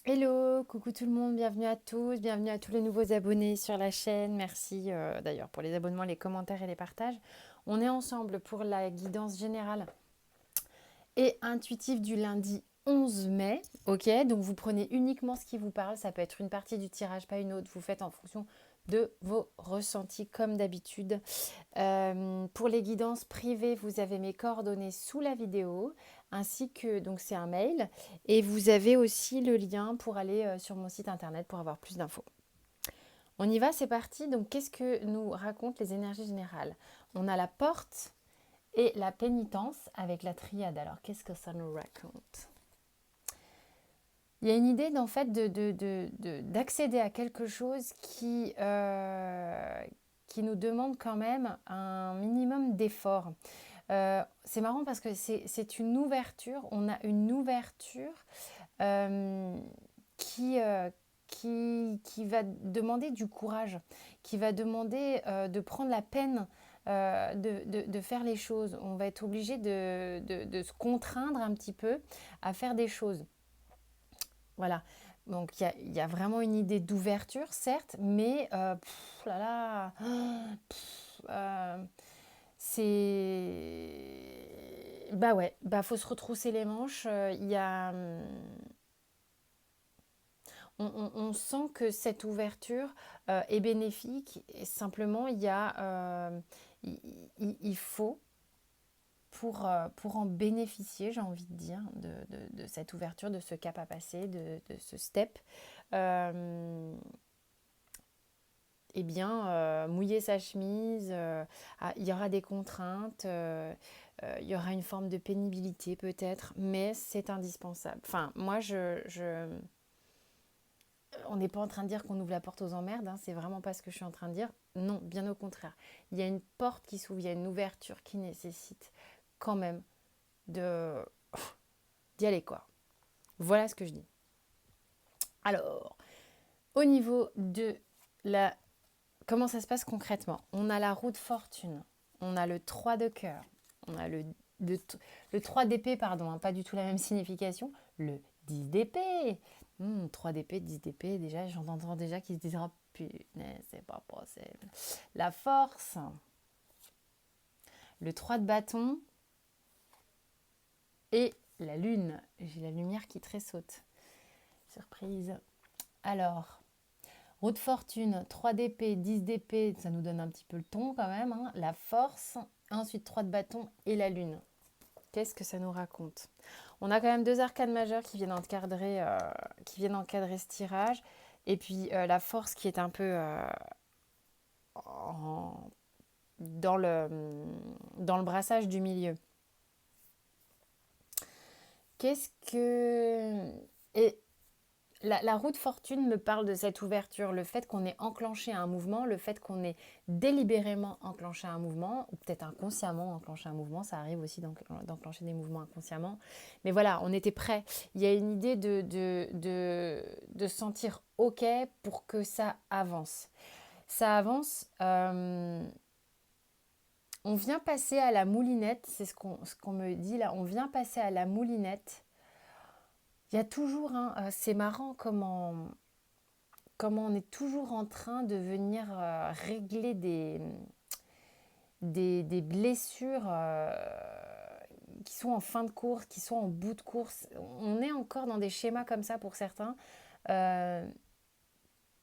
Hello, coucou tout le monde, bienvenue à tous, bienvenue à tous les nouveaux abonnés sur la chaîne. Merci d'ailleurs pour les abonnements, les commentaires et les partages. On est ensemble pour la guidance générale et intuitive du lundi 11 mai. Ok, donc vous prenez uniquement ce qui vous parle. Ça peut être une partie du tirage, pas une autre. Vous faites en fonction de vos ressentis comme d'habitude. Pour les guidances privées, vous avez mes coordonnées sous la vidéo, ainsi que, donc c'est un mail, et vous avez aussi le lien pour aller sur mon site internet pour avoir plus d'infos. On y va, c'est parti. Donc qu'est-ce que nous racontent les énergies générales? On a la porte et la pénitence avec la triade. Alors qu'est-ce que ça nous raconte? Il y a une idée d'en fait d'accéder à quelque chose qui nous demande quand même un minimum d'effort. C'est marrant parce que c'est une ouverture, on a une ouverture euh, qui, euh, qui va demander du courage, qui va demander de prendre la peine de faire les choses. On va être obligé de se contraindre un petit peu à faire des choses. Voilà. Donc il y a vraiment une idée d'ouverture, certes, mais là là, c'est... Bah ouais, bah faut se retrousser les manches. Il y a, on sent que cette ouverture est bénéfique. Et simplement, il y a, il faut pour en bénéficier, j'ai envie de dire, de cette ouverture, de ce cap à passer, de ce step. Euh, eh bien, mouiller sa chemise, il y aura des contraintes, il y aura une forme de pénibilité peut-être, mais c'est indispensable. Enfin, moi, on n'est pas en train de dire qu'on ouvre la porte aux emmerdes, hein, c'est vraiment pas ce que je suis en train de dire. Non, bien au contraire. Il y a une porte qui s'ouvre, il y a une ouverture qui nécessite quand même de d'y aller, quoi. Voilà ce que je dis. Alors, au niveau de la... Comment ça se passe concrètement? On a la roue de fortune, on a le 3 de cœur, on a le, le 3 d'épée, pardon, hein, pas du tout la même signification, le 10 d'épée. 3 d'épée, 10 d'épée, déjà, j'entends déjà qu'ils se disent oh, punaise, c'est pas possible. La force, le 3 de bâton et la lune. J'ai la lumière qui tressaute. Surprise. Alors, roue de fortune, 3 d'épée, 10 d'épée, ça nous donne un petit peu le ton quand même. Hein. La force, ensuite 3 de bâton et la lune. Qu'est-ce que ça nous raconte? On a quand même deux arcanes majeures qui viennent encadrer ce tirage. Et puis la force qui est un peu en- dans, le, dans le brassage du milieu. Qu'est-ce que... Et la roue de fortune me parle de cette ouverture, le fait qu'on ait enclenché un mouvement, le fait qu'on ait délibérément enclenché un mouvement, ou peut-être inconsciemment enclenché un mouvement, ça arrive aussi d'enclencher des mouvements inconsciemment. Mais voilà, on était prêt. Il y a une idée de sentir OK pour que ça avance. Ça avance, on vient passer à la moulinette, c'est ce qu'on me dit là, on vient passer à la moulinette. Il y a toujours, hein, c'est marrant comment on est toujours en train de venir régler des blessures qui sont en fin de course, qui sont en bout de course. On est encore dans des schémas comme ça pour certains. Euh,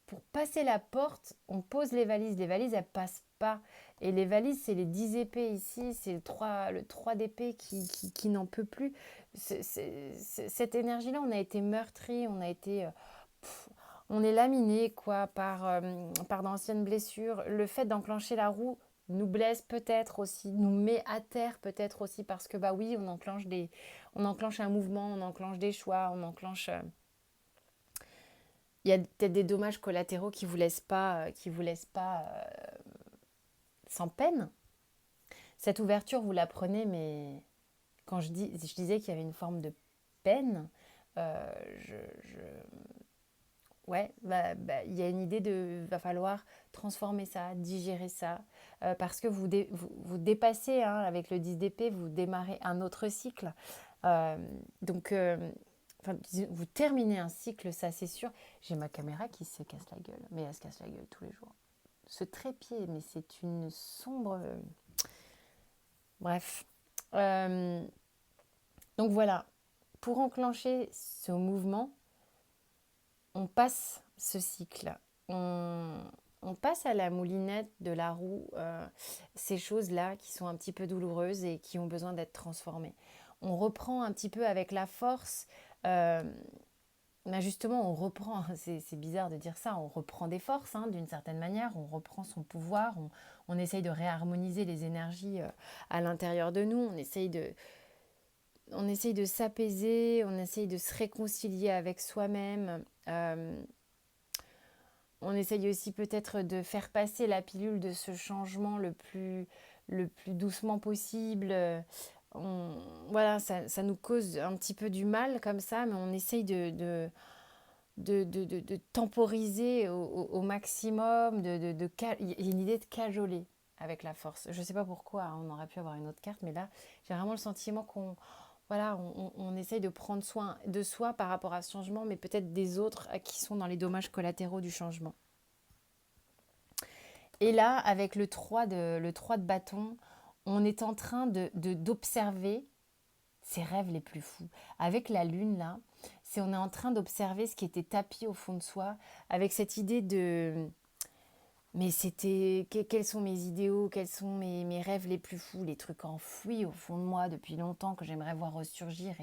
pour passer la porte, on pose les valises elles passent pas. Et les valises, c'est les 10 épées ici, c'est le 3 d'épée qui n'en peut plus. Cette énergie-là, on a été meurtri, on a été... on est laminé quoi par d'anciennes blessures. Le fait d'enclencher la roue nous blesse peut-être aussi, nous met à terre peut-être aussi parce que bah oui, on enclenche un mouvement, on enclenche des choix, on enclenche. Il y a peut-être des dommages collatéraux qui vous laissent pas sans peine. Cette ouverture, vous la prenez, mais quand je disais qu'il y avait une forme de peine, euh, je, ouais, il y a une idée va falloir transformer ça, digérer ça, parce que vous dépassez, hein, avec le 10 d'épée, vous démarrez un autre cycle. Donc, enfin, vous terminez un cycle, ça c'est sûr. J'ai ma caméra qui se casse la gueule, mais elle se casse la gueule tous les jours. Ce trépied, mais c'est une sombre... Bref. Euh, donc voilà, pour enclencher ce mouvement, on passe ce cycle. On passe à la moulinette de la roue ces choses-là qui sont un petit peu douloureuses et qui ont besoin d'être transformées. On reprend un petit peu avec la force. Ben justement, on reprend, c'est bizarre de dire ça, on reprend des forces d'une certaine manière, on reprend son pouvoir, on essaye de réharmoniser les énergies à l'intérieur de nous, on essaye de s'apaiser, on essaye de se réconcilier avec soi-même. On essaye aussi peut-être de faire passer la pilule de ce changement le plus doucement possible. Voilà, ça nous cause un petit peu du mal comme ça, mais on essaye de temporiser au maximum. Il y a une idée de cajoler avec la force. Je ne sais pas pourquoi, on aurait pu avoir une autre carte, mais là, j'ai vraiment le sentiment on essaye de prendre soin de soi par rapport à ce changement, mais peut-être des autres qui sont dans les dommages collatéraux du changement. Et là, avec le 3 de bâton, on est en train d'observer ses rêves les plus fous. Avec la lune, là, on est en train d'observer ce qui était tapis au fond de soi, avec cette idée de... Mais quels sont mes idéaux, quels sont mes rêves les plus fous, les trucs enfouis au fond de moi depuis longtemps que j'aimerais voir ressurgir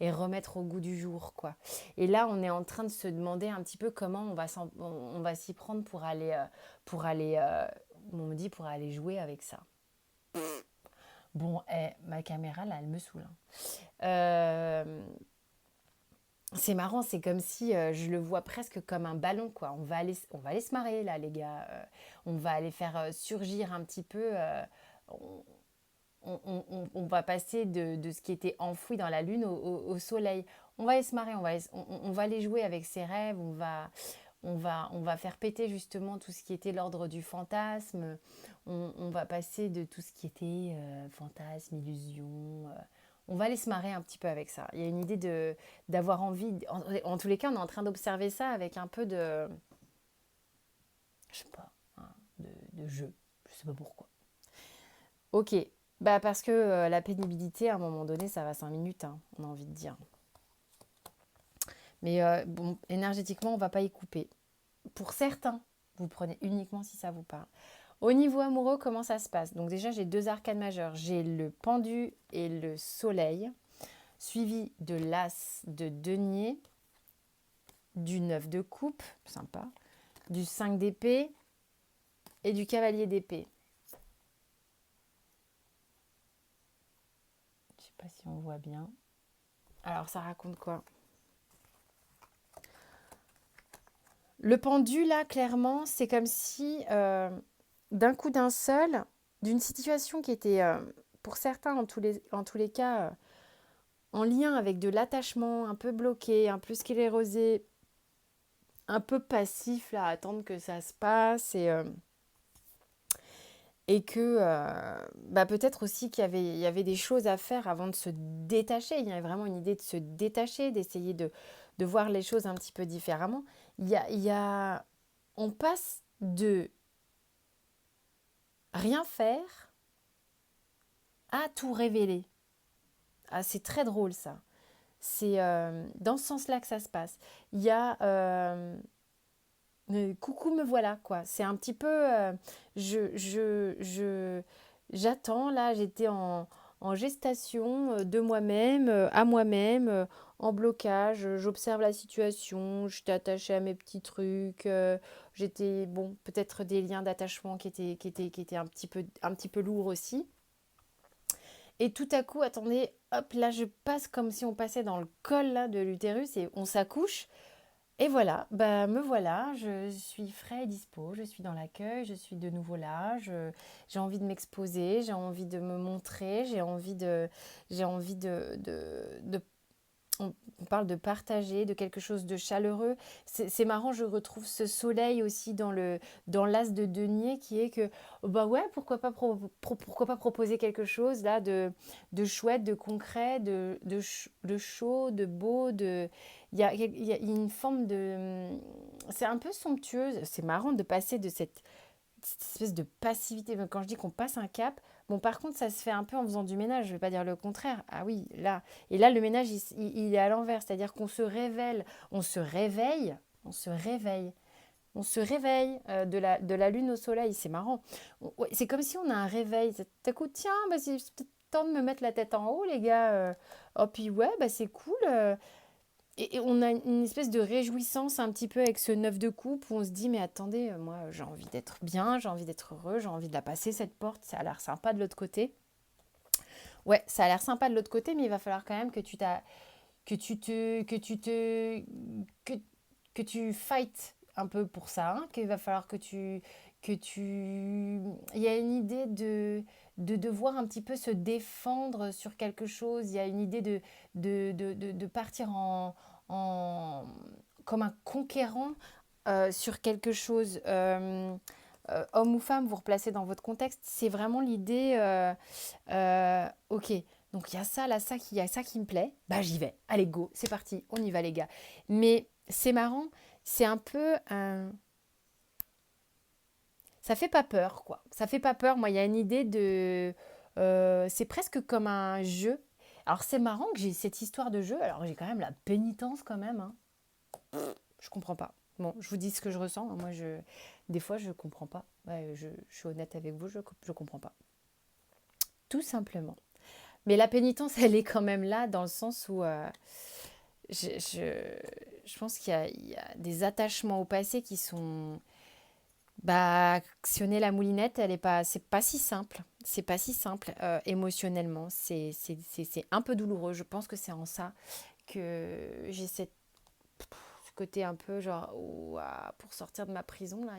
et remettre au goût du jour, quoi. Et là, on est en train de se demander un petit peu comment on va s'y prendre on me dit pour aller jouer avec ça. Bon, ma caméra, là, elle me saoule. C'est marrant, c'est comme si je le vois presque comme un ballon, quoi. On va aller se marrer, là, les gars. On va aller faire surgir un petit peu. On va passer de ce qui était enfoui dans la lune au soleil. On va aller se marrer, on va aller jouer avec ses rêves. On va faire péter justement tout ce qui était l'ordre du fantasme. On va passer de tout ce qui était fantasme, illusion. On va aller se marrer un petit peu avec ça. Il y a une idée d'avoir envie. En tous les cas, on est en train d'observer ça avec un peu de. Je sais pas, de jeu. Je sais pas pourquoi. Ok. Bah parce que la pénibilité, à un moment donné, ça va 5 minutes, on a envie de dire. Mais bon, énergétiquement, on va pas y couper. Pour certains, vous prenez uniquement si ça vous parle. Au niveau amoureux, comment ça se passe? Donc déjà, j'ai 2 arcanes majeurs. J'ai le pendu et le soleil, suivi de l'as de denier, du 9 de coupe, sympa, du 5 d'épée et du cavalier d'épée. Je sais pas si on voit bien. Alors, ça raconte quoi? Le pendu, là, clairement, c'est comme si, d'un coup d'un seul, d'une situation qui était, pour certains, en tous les cas, en lien avec de l'attachement, un peu bloqué, un peu sclérosé, un peu passif, là, à attendre que ça se passe, et que peut-être aussi il y avait des choses à faire avant de se détacher. Il y avait vraiment une idée de se détacher, d'essayer de voir les choses un petit peu différemment. On passe de rien faire à tout révéler. Ah, c'est très drôle ça. C'est dans ce sens-là que ça se passe. Il y a coucou, me voilà, quoi. C'est un petit peu j'attends là, j'étais en gestation de moi-même, à moi-même, en blocage. J'observe la situation, j'étais attachée à mes petits trucs. J'étais, bon, peut-être des liens d'attachement qui étaient un petit peu lourds aussi. Et tout à coup, attendez, hop, là, je passe comme si on passait dans le col là, de l'utérus et on s'accouche. Et voilà, bah me voilà, je suis frais et dispo, je suis dans l'accueil, je suis de nouveau là, j'ai envie de m'exposer, j'ai envie de me montrer, j'ai envie de on parle de partager, de quelque chose de chaleureux. C'est marrant, je retrouve ce soleil aussi dans l'as de denier qui est que, bah ouais, pourquoi pas proposer quelque chose là de chouette, de concret, de chaud, de beau, il y a une forme de... C'est un peu somptueux, c'est marrant de passer de cette espèce de passivité. Quand je dis qu'on passe un cap, bon, par contre, ça se fait un peu en faisant du ménage. Je ne vais pas dire le contraire. Ah oui, là. Et là, le ménage, il est à l'envers. C'est-à-dire qu'on se révèle, on se réveille, on se réveille. On se réveille de la lune au soleil. C'est marrant. Ouais, c'est comme si on a un réveil. Tout à coup, tiens, bah, c'est peut-être temps de me mettre la tête en haut, les gars. Oh, puis ouais, bah, c'est cool. Et on a une espèce de réjouissance un petit peu avec ce neuf de coupe où on se dit mais attendez, moi j'ai envie d'être bien, j'ai envie d'être heureux, j'ai envie de la passer cette porte, ça a l'air sympa de l'autre côté. Ouais, ça a l'air sympa de l'autre côté, mais il va falloir quand même que, que tu fights un peu pour ça, hein, qu'il va falloir il y a une idée de devoir un petit peu se défendre sur quelque chose, il y a une idée de partir en, comme un conquérant sur quelque chose. Homme ou femme, vous replacez dans votre contexte, c'est vraiment l'idée, ok, donc il y a ça, là, il y a ça qui me plaît, bah j'y vais, allez go, c'est parti, on y va les gars. Mais c'est marrant, c'est un peu un... Ça fait pas peur, quoi. Ça fait pas peur, moi il y a une idée de... c'est presque comme un jeu. Alors c'est marrant que j'ai cette histoire de jeu, alors j'ai quand même la pénitence quand même, hein. Je comprends pas. Bon, je vous dis ce que je ressens, hein. Des fois je comprends pas. Ouais, je suis honnête avec vous, je comprends pas. Tout simplement. Mais la pénitence, elle est quand même là dans le sens où je, je, je pense il y a des attachements au passé qui sont... Bah, actionner la moulinette, c'est pas si simple. C'est pas si simple émotionnellement. C'est un peu douloureux. Je pense que c'est en ça que j'ai ce côté un peu genre, ouah, pour sortir de ma prison, là,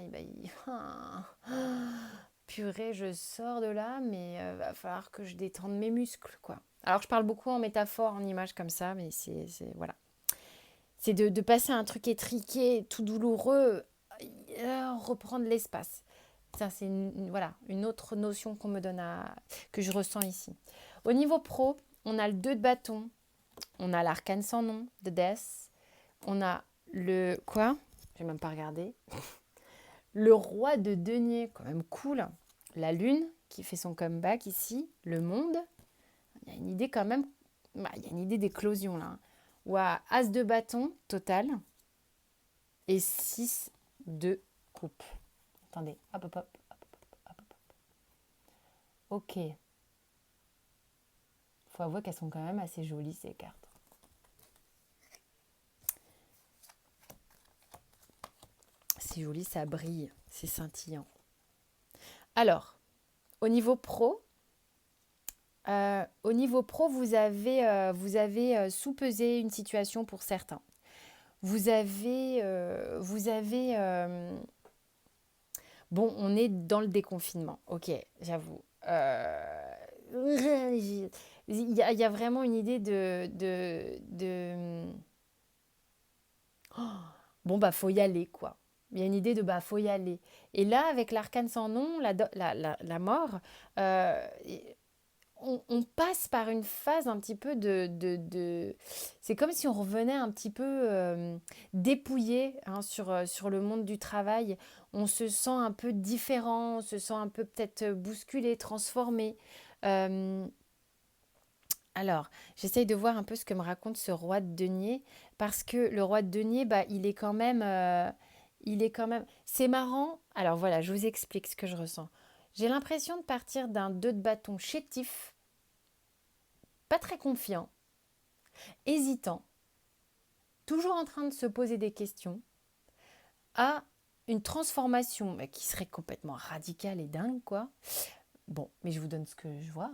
purée, je sors de là, mais va falloir que je détende mes muscles, quoi. Alors, je parle beaucoup en métaphore, en images comme ça, mais voilà. C'est de passer à un truc étriqué, tout douloureux, reprendre l'espace. Ça, c'est voilà, une autre notion que je ressens ici. Au niveau pro, on a le 2 de bâton, on a l'arcane sans nom de Death, on a le... Quoi? Je vais même pas regarder. Le roi de denier, quand même cool. La lune, qui fait son comeback ici. Le monde. Il y a une idée quand même... Bah, il y a une idée d'éclosion là. Ou à as de bâton, total. Et 6 de coupe. Attendez. Hop, hop, hop. Ok. Faut avouer qu'elles sont quand même assez jolies ces cartes. C'est joli, ça brille. C'est scintillant. Alors, au niveau pro, vous avez sous-pesé une situation pour certains. Bon, on est dans le déconfinement, ok, j'avoue. Il y a vraiment une idée bon, bah, faut y aller, quoi. Il y a une idée de, bah, faut y aller. Et là, avec l'arcane sans nom, la mort, euh, on passe par une phase un petit peu c'est comme si on revenait un petit peu dépouillé, hein, sur le monde du travail. On se sent un peu différent, on se sent un peu peut-être bousculé, transformé. Euh, alors, j'essaye de voir un peu ce que me raconte ce roi de denier, parce que le roi de denier, bah, il est quand même... C'est marrant. Alors voilà, je vous explique ce que je ressens. J'ai l'impression de partir d'un 2 de bâton chétif, pas très confiant, hésitant, toujours en train de se poser des questions, à une transformation qui serait complètement radicale et dingue, quoi. Bon, mais je vous donne ce que je vois,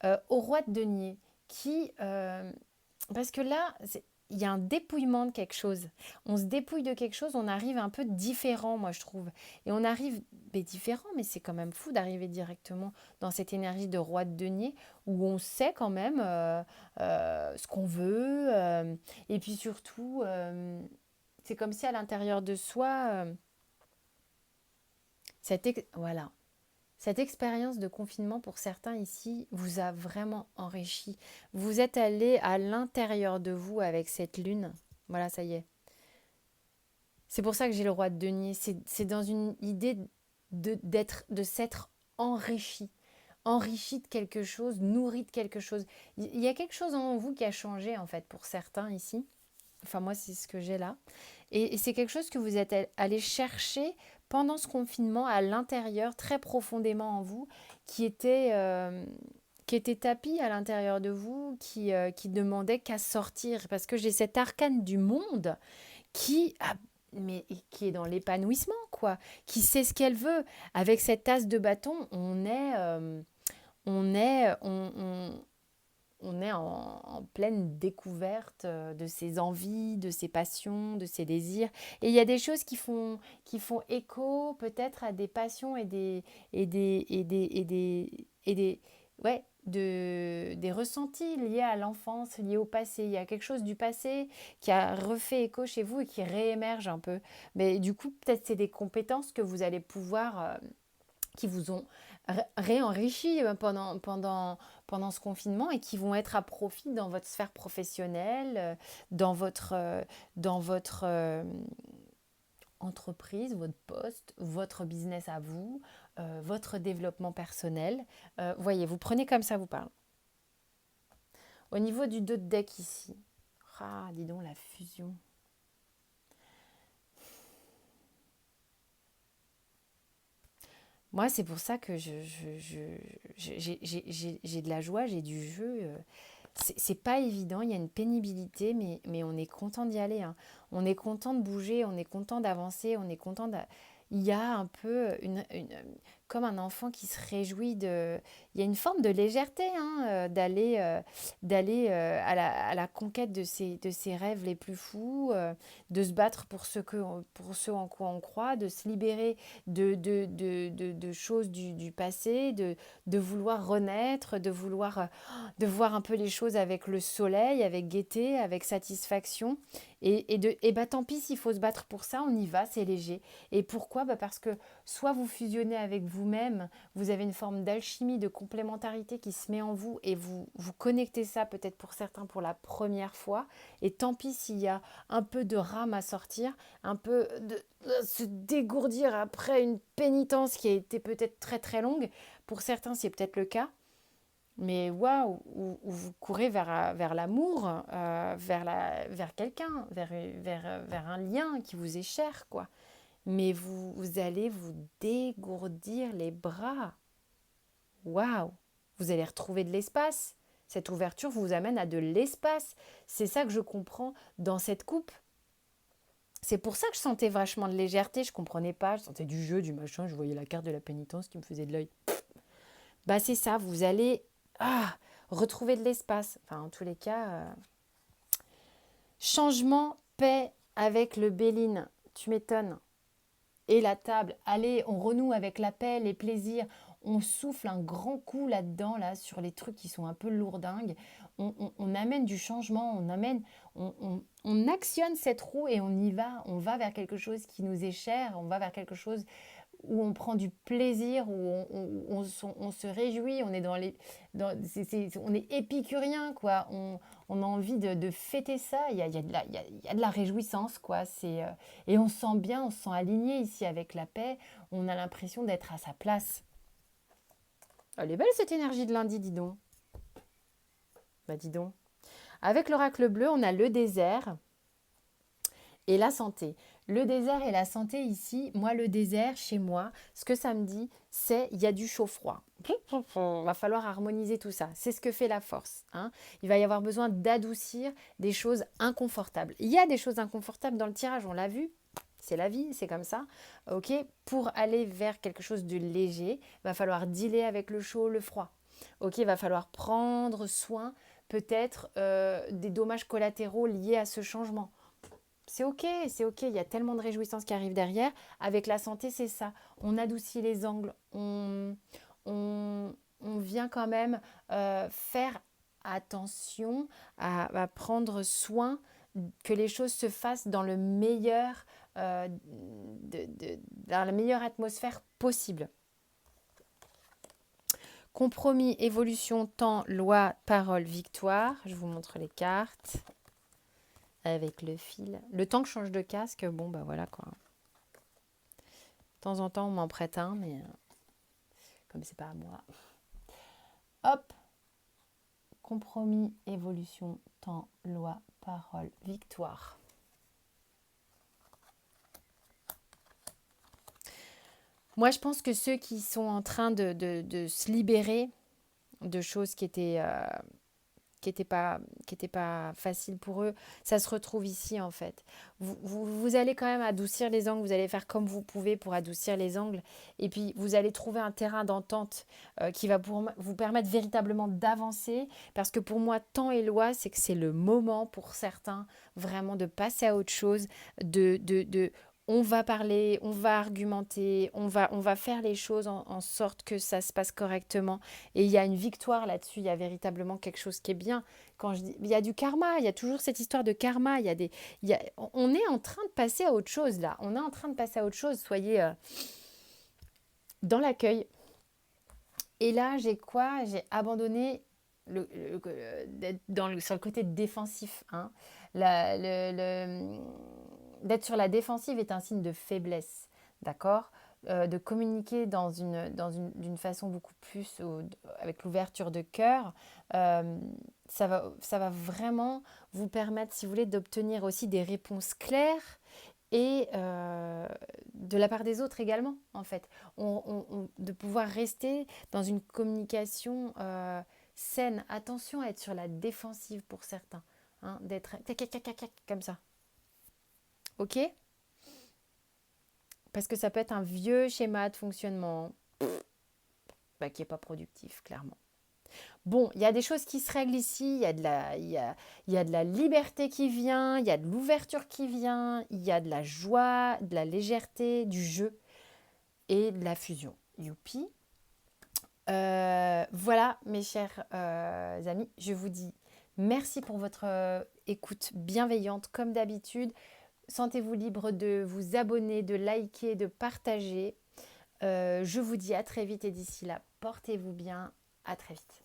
hein. Au roi de denier, qui... parce que là, il y a un dépouillement de quelque chose. On se dépouille de quelque chose, on arrive un peu différent, moi je trouve. Et on arrive différent, mais c'est quand même fou d'arriver directement dans cette énergie de roi de denier où on sait quand même ce qu'on veut. Et puis surtout, c'est comme si à l'intérieur de soi, voilà, cette expérience de confinement pour certains ici vous a vraiment enrichi. Vous êtes allé à l'intérieur de vous avec cette lune. Voilà, ça y est. C'est pour ça que j'ai le roi de denier. C'est dans une idée de s'être enrichi. Enrichi de quelque chose, nourri de quelque chose. Il y a quelque chose en vous qui a changé en fait pour certains ici. Enfin moi c'est ce que j'ai là. Et c'est quelque chose que vous êtes allé chercher pendant ce confinement à l'intérieur, très profondément en vous, qui était tapis à l'intérieur de vous, qui demandait qu'à sortir. Parce que j'ai cet arcane du monde qui a mais qui est dans l'épanouissement, quoi, qui sait ce qu'elle veut. Avec cette as de bâton, on est, on est en pleine découverte de ses envies, de ses passions, de ses désirs. Et il y a des choses qui font écho peut-être à des passions des ressentis liés à l'enfance, liés au passé. Il y a quelque chose du passé qui a refait écho chez vous et qui réémerge un peu. Mais du coup, peut-être c'est des compétences que vous allez pouvoir qui vous ont réenrichi pendant ce confinement et qui vont être à profit dans votre sphère professionnelle, dans votre entreprise, votre poste, votre business à vous, votre développement personnel. Voyez, vous prenez comme ça vous parle. Au niveau du dos de deck ici, ah, dis donc la fusion. Moi, c'est pour ça que j'ai de la joie, j'ai du jeu. C'est pas évident, il y a une pénibilité, mais on est content d'y aller, hein. On est content de bouger, on est content d'avancer, on est content de... Il y a un peu comme un enfant qui se réjouit de... Il y a une forme de légèreté hein, d'aller à la conquête de ses rêves les plus fous, de se battre pour ce en quoi on croit, de se libérer de choses du passé, de vouloir renaître, de voir un peu les choses avec le soleil, avec gaieté, avec satisfaction. Et bah tant pis s'il faut se battre pour ça, on y va, c'est léger. Et pourquoi bah parce que soit vous fusionnez avec vous-même, vous avez une forme d'alchimie, de complémentarité qui se met en vous et vous connectez ça peut-être pour certains pour la première fois. Et tant pis s'il y a un peu de rame à sortir, un peu de se dégourdir après une pénitence qui a été peut-être très très longue. Pour certains, c'est peut-être le cas. Mais waouh, où vous courez vers l'amour, vers quelqu'un, vers un lien qui vous est cher, quoi. Mais vous allez vous dégourdir les bras. Waouh, vous allez retrouver de l'espace. Cette ouverture vous amène à de l'espace. C'est ça que je comprends dans cette coupe. C'est pour ça que je sentais vachement de légèreté. Je comprenais pas, je sentais du jeu, du machin. Je voyais la carte de la pénitence qui me faisait de l'œil. Bah c'est ça, vous allez retrouver de l'espace. Enfin, en tous les cas, changement, paix avec le Béline. Tu m'étonnes. Et la table, allez, on renoue avec la paix, les plaisirs. On souffle un grand coup là-dedans, là, sur les trucs qui sont un peu lourdingues. On amène du changement, on actionne cette roue et on y va. On va vers quelque chose qui nous est cher, on va vers quelque chose où on prend du plaisir, on se réjouit, on est on est épicurien, quoi. On a envie de fêter ça. Il y a de la réjouissance, quoi. Et on se sent bien, on se sent aligné ici avec la paix. On a l'impression d'être à sa place. Elle est belle cette énergie de lundi, dis donc. Bah dis donc. Avec l'oracle bleu, on a le désert et la santé. Le désert et la santé ici, moi le désert chez moi, ce que ça me dit, c'est il y a du chaud-froid. Il va falloir harmoniser tout ça. C'est ce que fait la force, hein. Il va y avoir besoin d'adoucir des choses inconfortables. Il y a des choses inconfortables dans le tirage, on l'a vu. C'est la vie, c'est comme ça. Ok, pour aller vers quelque chose de léger, il va falloir dealer avec le chaud, le froid. Ok, il va falloir prendre soin peut-être des dommages collatéraux liés à ce changement. C'est ok, il y a tellement de réjouissances qui arrivent derrière. Avec la santé, c'est ça. On adoucit les angles, on, on vient quand même faire attention à prendre soin que les choses se fassent dans le meilleur, dans la meilleure atmosphère possible. Compromis, évolution, temps, loi, parole, victoire. Je vous montre les cartes avec le fil. Le temps que je change de casque, bon bah voilà quoi. De temps en temps on m'en prête un, mais comme c'est pas à moi. Hop. Compromis, évolution, temps, loi, parole, victoire. Moi je pense que ceux qui sont en train de se libérer de choses qui étaient pas faciles pour eux, ça se retrouve ici en fait. Vous allez quand même adoucir les angles, vous allez faire comme vous pouvez pour adoucir les angles, et puis vous allez trouver un terrain d'entente qui va vous permettre véritablement d'avancer, parce que pour moi, temps et loi, c'est que c'est le moment pour certains vraiment de passer à autre chose, on va parler, on va argumenter, on va faire les choses en sorte que ça se passe correctement. Et il y a une victoire là-dessus, il y a véritablement quelque chose qui est bien. Quand je dis, il y a du karma, il y a toujours cette histoire de karma. On est en train de passer à autre chose là. On est en train de passer à autre chose. Soyez dans l'accueil. Et là, j'ai quoi? J'ai abandonné sur le côté défensif. Hein. D'être sur la défensive est un signe de faiblesse. D'accord? De communiquer d'une façon beaucoup plus avec l'ouverture de cœur, ça va vraiment vous permettre, si vous voulez, d'obtenir aussi des réponses claires et de la part des autres également, en fait. De pouvoir rester dans une communication saine. Attention à être sur la défensive pour certains, hein, d'être comme ça. Ok ? Parce que ça peut être un vieux schéma de fonctionnement qui n'est pas productif, clairement. Bon, il y a des choses qui se règlent ici, il y a de la liberté qui vient, il y a de l'ouverture qui vient, il y a de la joie, de la légèreté, du jeu et de la fusion. Youpi. Voilà, mes chers amis, je vous dis merci pour votre écoute bienveillante, comme d'habitude. Sentez-vous libre de vous abonner, de liker, de partager. Je vous dis à très vite et d'ici là, portez-vous bien. À très vite.